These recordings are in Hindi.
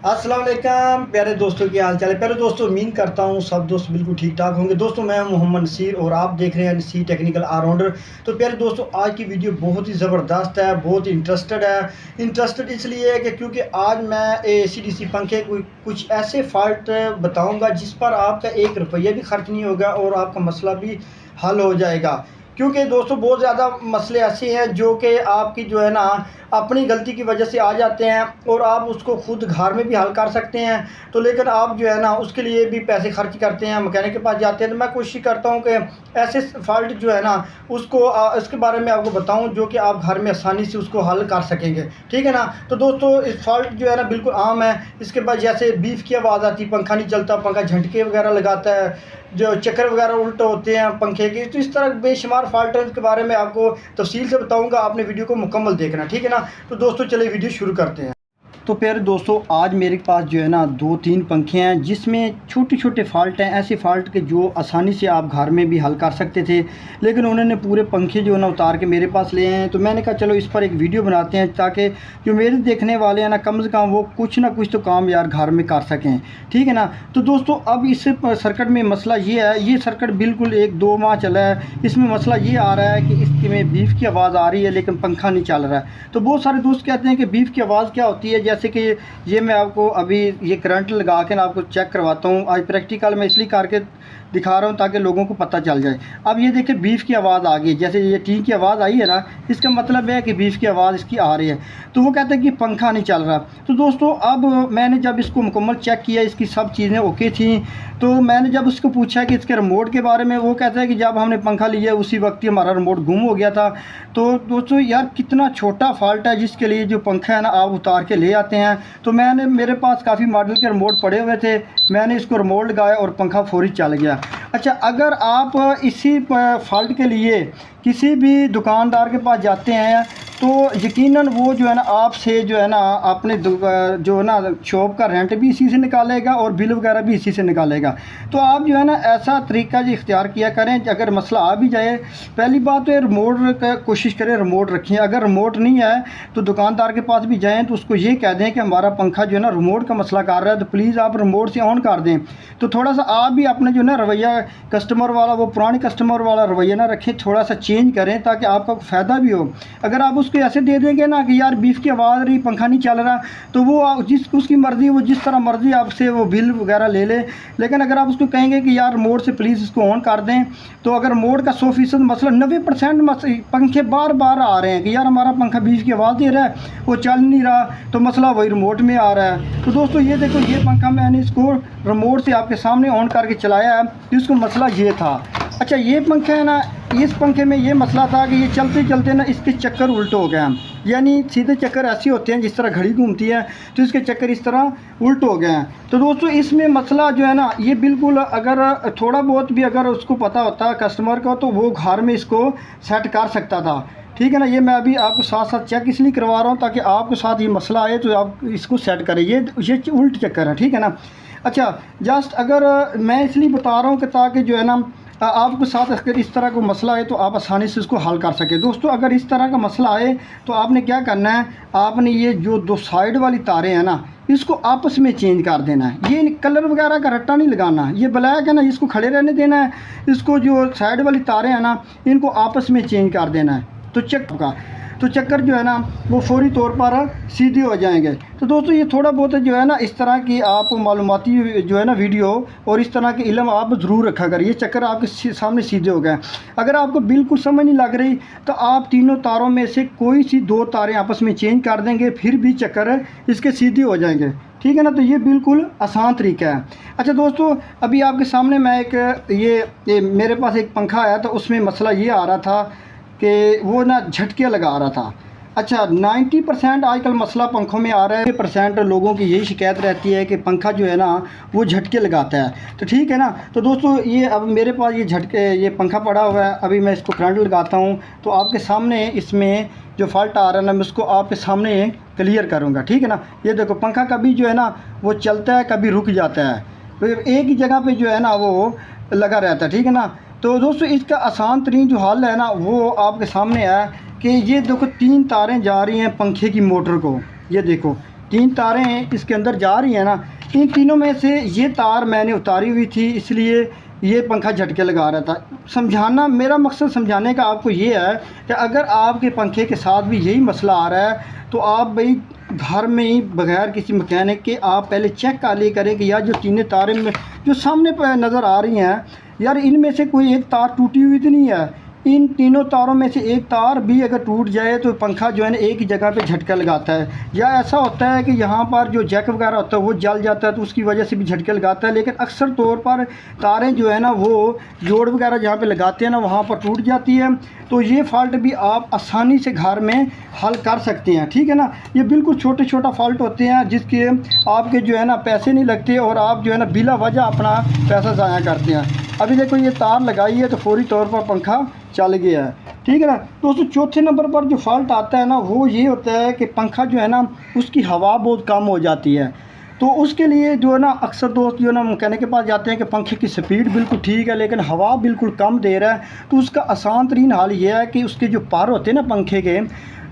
अस्सलाम वालेकुम प्यारे दोस्तों, की हाल चाल है। प्यारे दोस्तों, उम्मीद करता हूँ सब दोस्त बिल्कुल ठीक ठाक होंगे। दोस्तों, मैं मोहम्मद नसीर और आप देख रहे हैं नसीर टेक्निकल ऑलराउंडर। तो प्यारे दोस्तों, आज की वीडियो बहुत ही ज़बरदस्त है, बहुत ही इंटरेस्टेड है। इंटरेस्टेड इसलिए है कि क्योंकि आज मैं AC/DC पंखे कुछ ऐसे फॉल्ट बताऊँगा जिस पर आपका एक रुपया भी खर्च नहीं होगा और आपका मसला भी हल हो जाएगा। क्योंकि दोस्तों, बहुत ज़्यादा मसले ऐसे हैं जो कि आपकी जो है ना अपनी गलती की वजह से आ जाते हैं और आप उसको खुद घर में भी हल कर सकते हैं। तो लेकिन आप जो है ना उसके लिए भी पैसे खर्च करते हैं, मैकेनिक के पास जाते हैं। तो मैं कोशिश करता हूं कि ऐसे फॉल्ट जो है ना उसको इसके बारे में आपको बताऊं जो कि आप घर में आसानी से उसको हल कर सकेंगे, ठीक है ना। तो दोस्तों, इस फॉल्ट जो है ना बिल्कुल आम है। इसके बाद जैसे बीफ की आवाज़ आती, पंखा नहीं चलता, पंखा झटके वगैरह लगाता है, जो चक्कर वगैरह उल्टे होते हैं पंखे के। तो इस तरह बेशुमार फॉल्ट है, इसके बारे में आपको तफसील से बताऊंगा। आपने वीडियो को मुकम्मल देखना, ठीक है ना। तो दोस्तों, चलिए वीडियो शुरू करते हैं। तो प्यारे दोस्तों, आज मेरे पास जो है ना 2-3 पंखे हैं जिसमें छोटे छोटे फ़ाल्ट हैं, ऐसे फ़ाल्ट के जो आसानी से आप घर में भी हल कर सकते थे, लेकिन उन्होंने पूरे पंखे जो है ना उतार के मेरे पास ले आए हैं। तो मैंने कहा चलो इस पर एक वीडियो बनाते हैं ताकि जो मेरे देखने वाले हैं ना कम से कम वो कुछ ना कुछ तो काम यार घर में कर सकें, ठीक है ना। तो दोस्तों, अब इस सर्किट में मसला ये है, ये सर्किट बिल्कुल 1-2 माह चला है। इसमें मसला ये आ रहा है कि इसके में बीफ की आवाज़ आ रही है लेकिन पंखा नहीं चल रहा है। तो बहुत सारे दोस्त कहते हैं कि बीफ की आवाज़ क्या होती है। जैसे कि ये मैं आपको अभी ये करंट लगा के ना आपको चेक करवाता हूँ। आज प्रैक्टिकल मैं इसलिए करके दिखा रहा हूँ ताकि लोगों को पता चल जाए। अब ये देखिए बीफ की आवाज़ आ गई, जैसे ये टी की आवाज़ आई है ना, इसका मतलब है कि बीफ की आवाज़ इसकी आ रही है। तो वो कहते हैं कि पंखा नहीं चल रहा। तो दोस्तों, अब मैंने जब इसको मुकम्मल चेक किया, इसकी सब चीज़ें ओके थी, तो मैंने जब उसको पूछा कि इसके रिमोट के बारे में, वो कहता है कि जब हमने पंखा लिया उसी वक्त ही हमारा रिमोट गुम हो गया था। तो दोस्तों यार, कितना छोटा फॉल्ट है जिसके लिए जो पंखा है ना आप उतार के ले आते हैं। तो मेरे पास काफ़ी मॉडल के रिमोट पड़े हुए थे, मैंने इसको रिमोट लगाया और पंखा फौरी चल गया। अच्छा, अगर आप इसी फॉल्ट के लिए किसी भी दुकानदार के पास जाते हैं तो यकीनन वो जो है ना आपसे जो है ना अपने जो है ना शॉप का रेंट भी इसी से निकालेगा और बिल वगैरह भी इसी से निकालेगा। तो आप जो है ना ऐसा तरीका जी इख्तियार किया करें, अगर मसला आ भी जाए, पहली बात तो रिमोट का कोशिश करें रिमोट रखें। अगर रिमोट नहीं है तो दुकानदार के पास भी जाएँ तो उसको ये कह दें कि हमारा पंखा जो है ना रिमोट का मसला कर रहा है, तो प्लीज़ आप रिमोट से ऑन कर दें। तो थोड़ा सा आप भी अपने जो है ना रवैया कस्टमर वाला, वो पुराने कस्टमर वाला रवैया ना रखें, थोड़ा सा चेंज करें ताकि आपका फ़ायदा भी हो। अगर आप उसको ऐसे दे देंगे ना कि यार बीफ की आवाज़ रही, पंखा नहीं चल रहा, तो वो उसकी मर्ज़ी, वो जिस तरह मर्ज़ी आपसे वो बिल वगैरह ले ले। लेकिन अगर आप उसको कहेंगे कि यार रिमोट से प्लीज़ इसको ऑन कर दें, तो अगर रिमोट का 100% मसला 90% पंखे बार बार आ रहे हैं कि यार हमारा पंखा बीफ की आवाज़ दे रहा है, वो चल नहीं रहा, तो मसला वही रिमोट में आ रहा है। तो दोस्तों, ये देखो, ये पंखा मैंने इसको रिमोट से आपके सामने ऑन करके चलाया है, इसको मसला ये था। अच्छा, ये पंखा है ना, इस पंखे में ये मसला था कि ये चलते चलते ना इसके चक्कर उल्टे हो गए हैं। यानी सीधे चक्कर ऐसे होते हैं जिस तरह घड़ी घूमती है, तो इसके चक्कर इस तरह उल्टे हो गए हैं। तो दोस्तों, इसमें मसला जो है ना ये बिल्कुल, अगर थोड़ा बहुत भी अगर उसको पता होता कस्टमर को, तो वो घर में इसको सेट कर सकता था, ठीक है ना। ये मैं अभी आपको साथ साथ चेक इसलिए करवा रहा हूँ ताकि आपके साथ ये मसला आए तो आप इसको सेट करें। ये उल्ट चक्कर है, ठीक है ना। अच्छा, जस्ट अगर मैं इसलिए बता रहा हूँ कि ताकि जो है ना आपके साथ अगर इस तरह का मसला आए तो आप आसानी से इसको हल कर सकें। दोस्तों, अगर इस तरह का मसला आए तो आपने क्या करना है, आपने ये जो 2 साइड वाली तारें हैं ना, इसको आपस में चेंज कर देना है। ये कलर वगैरह का रट्टा नहीं लगाना, ये ब्लैक है ना, इसको खड़े रहने देना है। इसको जो साइड वाली तारें हैं ना, इनको आपस में चेंज कर देना है। तो चक्कर जो है ना वो फौरी तौर पर सीधे हो जाएंगे। तो दोस्तों, ये थोड़ा बहुत जो है ना इस तरह की आप मालूमाती जो है ना वीडियो और इस तरह के इल्म आप ज़रूर रखा करिए। ये चक्कर आपके सामने सीधे हो गए। अगर आपको बिल्कुल समझ नहीं लग रही तो आप तीनों तारों में से कोई सी 2 तारें आपस में चेंज कर देंगे, फिर भी चक्कर इसके सीधे हो जाएंगे, ठीक है ना। तो ये बिल्कुल आसान तरीका है। अच्छा दोस्तों, अभी आपके सामने मैं एक ये मेरे पास एक पंखा आया, तो उसमें मसला ये आ रहा था कि वो ना झटके लगा रहा था। अच्छा, 90% आजकल मसला पंखों में आ रहा है। 90% लोगों की यही शिकायत रहती है कि पंखा जो है ना वो झटके लगाता है। तो ठीक है ना। तो दोस्तों, ये अब मेरे पास ये पंखा पड़ा हुआ है, अभी मैं इसको करंट लगाता हूँ तो आपके सामने इसमें जो फॉल्ट आ रहा है ना, मैं उसको आपके सामने क्लियर करूँगा, ठीक है ना। ये देखो, पंखा कभी जो है ना वो चलता है, कभी रुक जाता है, तो एक ही जगह पर जो है ना वो लगा रहता है, ठीक है ना। तो दोस्तों, इसका आसान तरीन जो हल है ना वो आपके सामने है कि ये देखो 3 तारें जा रही हैं पंखे की मोटर को। ये देखो, 3 तारें इसके अंदर जा रही हैं ना, इन तीनों में से ये तार मैंने उतारी हुई थी, इसलिए ये पंखा झटके लगा रहा था। समझाना, मेरा मकसद समझाने का आपको ये है कि अगर आपके पंखे के साथ भी यही मसला आ रहा है तो आप भाई घर में ही बगैर किसी मैकेनिक के आप पहले चेक कर लिया करें कि यार जो तीनों तारें में जो सामने पर नज़र आ रही हैं, यार इनमें से कोई एक तार टूटी हुई तो नहीं है। इन तीनों तारों में से एक तार भी अगर टूट जाए तो पंखा जो है ना एक ही जगह पे झटका लगाता है, या ऐसा होता है कि यहाँ पर जो जैक वगैरह होता है वो जल जाता है तो उसकी वजह से भी झटके लगाता है। लेकिन अक्सर तौर पर तारें जो है ना वो जोड़ वगैरह जहाँ पे लगाते हैं ना वहाँ पर टूट जाती है। तो ये फ़ॉल्ट भी आप आसानी से घर में हल कर सकते हैं, ठीक है ना। ये बिल्कुल छोटे छोटा फ़ॉल्ट होते हैं जिसके आपके जो है ना पैसे नहीं लगते और आप जो है ना बिला वजह अपना पैसा ज़ाया करते हैं। अभी देखो ये तार लगाई है तो फौरी तौर पर पंखा चल गया है, ठीक है ना। दोस्तों चौथे नंबर पर जो फ़ॉल्ट आता है ना वो ये होता है कि पंखा जो है ना उसकी हवा बहुत कम हो जाती है। तो उसके लिए जो है ना अक्सर दोस्त जो है ना मैकेनिक के पास जाते हैं कि पंखे की स्पीड बिल्कुल ठीक है लेकिन हवा बिल्कुल कम दे रहा है। तो उसका आसान तरीन हाल ये है कि उसके जो पार होते हैं ना पंखे के,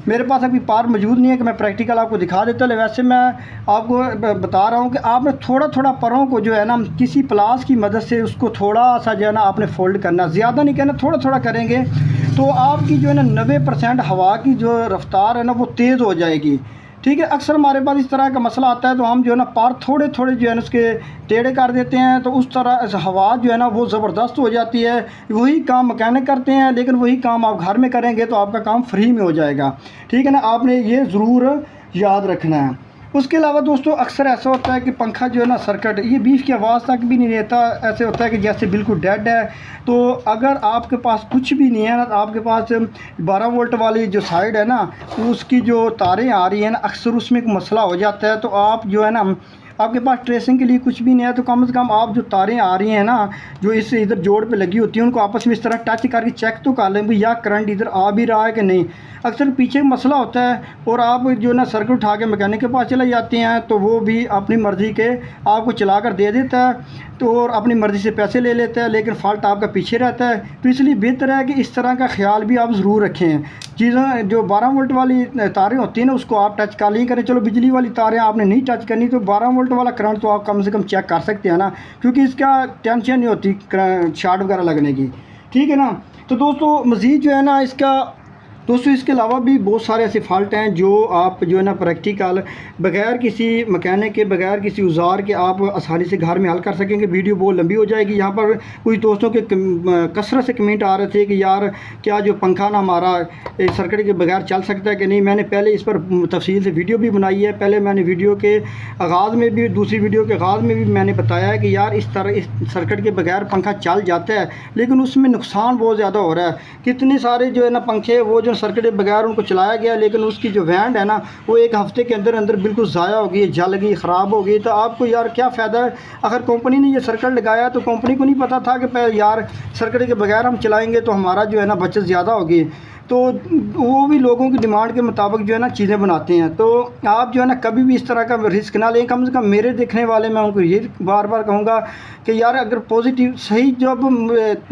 मेरे पास अभी पार मौजूद नहीं है कि मैं प्रैक्टिकल आपको दिखा देता, लेकिन वैसे मैं आपको बता रहा हूँ कि आपने थोड़ा थोड़ा परों को जो है ना किसी प्लास की मदद से उसको थोड़ा सा जो है ना आपने फोल्ड करना, ज़्यादा नहीं करना, थोड़ा थोड़ा करेंगे तो आपकी जो है ना 90% हवा की जो रफ्तार है ना वो तेज़ हो जाएगी, ठीक है। अक्सर हमारे पास इस तरह का मसला आता है तो हम जो है ना पार थोड़े थोड़े जो है ना उसके टेढ़े कर देते हैं तो उस तरह हवा जो है ना वो ज़बरदस्त हो जाती है। वही काम मैकेनिक करते हैं लेकिन वही काम आप घर में करेंगे तो आपका काम फ्री में हो जाएगा, ठीक है ना। आपने ये ज़रूर याद रखना है। उसके अलावा दोस्तों अक्सर ऐसा होता है कि पंखा जो है ना सर्किट ये बीफ की आवाज़ तक भी नहीं देता, ऐसे होता है कि जैसे बिल्कुल डेड है। तो अगर आपके पास कुछ भी नहीं है ना, आपके पास 12 वोल्ट वाली जो साइड है ना उसकी जो तारें आ रही हैं ना अक्सर उसमें एक मसला हो जाता है। तो आप जो है ना आपके पास ट्रेसिंग के लिए कुछ भी नहीं है तो कम से कम आप जो तारें आ रही हैं ना जो इस इधर जोड़ पे लगी होती हैं उनको आपस में इस तरह टच करके चेक तो कर लें भाई या करंट इधर आ भी रहा है कि नहीं। अक्सर पीछे मसला होता है और आप जो ना सर्किट उठा के मैकेनिक के पास चले जाते हैं तो वो भी अपनी मर्ज़ी के आपको चला कर दे देता है तो और अपनी मर्ज़ी से पैसे ले लेता है, लेकिन फ़ॉल्ट आपका पीछे रहता है। तो इसलिए बेहतर है कि इस तरह का ख्याल भी आप ज़रूर रखें। चीज़ें जो 12 वोल्ट वाली तारें होती हैं ना उसको आप टच कर ही करें। चलो बिजली वाली तारें आपने नहीं टच करनी तो 12 वोल्ट वाला करंट तो आप कम से कम चेक कर सकते हैं ना, क्योंकि इसका टेंशन नहीं होती शॉर्ट वगैरह लगने की, ठीक है ना। तो दोस्तों मज़ीद जो है ना इसके अलावा भी बहुत सारे ऐसे फ़ॉल्ट हैं जो आप जो है ना प्रैक्टिकल बग़ैर किसी मैकेनिक के बग़ैर किसी औजार के आप आसानी से घर में हल कर सकेंगे। वीडियो बहुत लंबी हो जाएगी। यहाँ पर कुछ दोस्तों के कसरत से कमेंट आ रहे थे कि यार क्या जो पंखा ना हमारा सर्किट के बगैर चल सकता है कि नहीं। मैंने पहले इस पर तफसील से वीडियो भी बनाई है। पहले मैंने वीडियो के आगाज़ में भी दूसरी वीडियो के आगाज़ में भी मैंने बताया है कि यार इस तरह इस सर्किट के बगैर पंखा चल जाता है लेकिन उसमें नुकसान बहुत ज़्यादा हो रहा है। कितने सारे जो है ना पंखे वो जो सर्किट के बगैर उनको चलाया गया लेकिन उसकी जो वैंड है ना वो 1 हफ़्ते के अंदर अंदर बिल्कुल ज़ाया हो गई, जल गई, ख़राब हो गई। तो आपको यार क्या फ़ायदा है। अगर कंपनी ने ये सर्किट लगाया तो कंपनी को नहीं पता था कि यार सर्किट के बगैर हम चलाएँगे तो हमारा जो है ना बचत ज़्यादा होगी। तो वो भी लोगों की डिमांड के मुताबिक जो है ना चीज़ें बनाते हैं। तो आप जो है ना कभी भी इस तरह का रिस्क ना लें। कम से कम मेरे देखने वाले मैं उनको ये बार बार कहूँगा कि यार अगर पॉजिटिव सही जब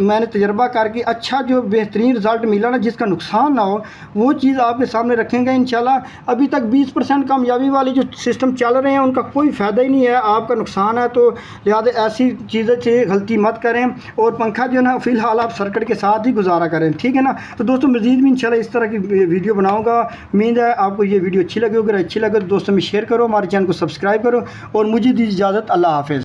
मैंने तजर्बा करके अच्छा जो बेहतरीन रिज़ल्ट मिला ना जिसका नुकसान ना हो वो चीज़ आपके सामने रखेंगे इंशाल्लाह। अभी तक 20% कामयाबी वाली जो सिस्टम चल रहे हैं उनका कोई फ़ायदा ही नहीं है, आपका नुकसान है। तो लिहाजा ऐसी चीज़ें से गलती मत करें और पंखा जो है ना फ़िलहाल आप सर्किट के साथ ही गुजारा करें, ठीक है ना। तो दोस्तों मज़ीद इंशाल्लाह इस तरह की वीडियो बनाऊंगा। उम्मीद है आपको ये वीडियो अच्छी लगी। अगर अच्छी लगे तो दोस्तों में शेयर करो, हमारे चैनल को सब्सक्राइब करो और मुझे दी इजाज़त। अल्लाह हाफ़िज़।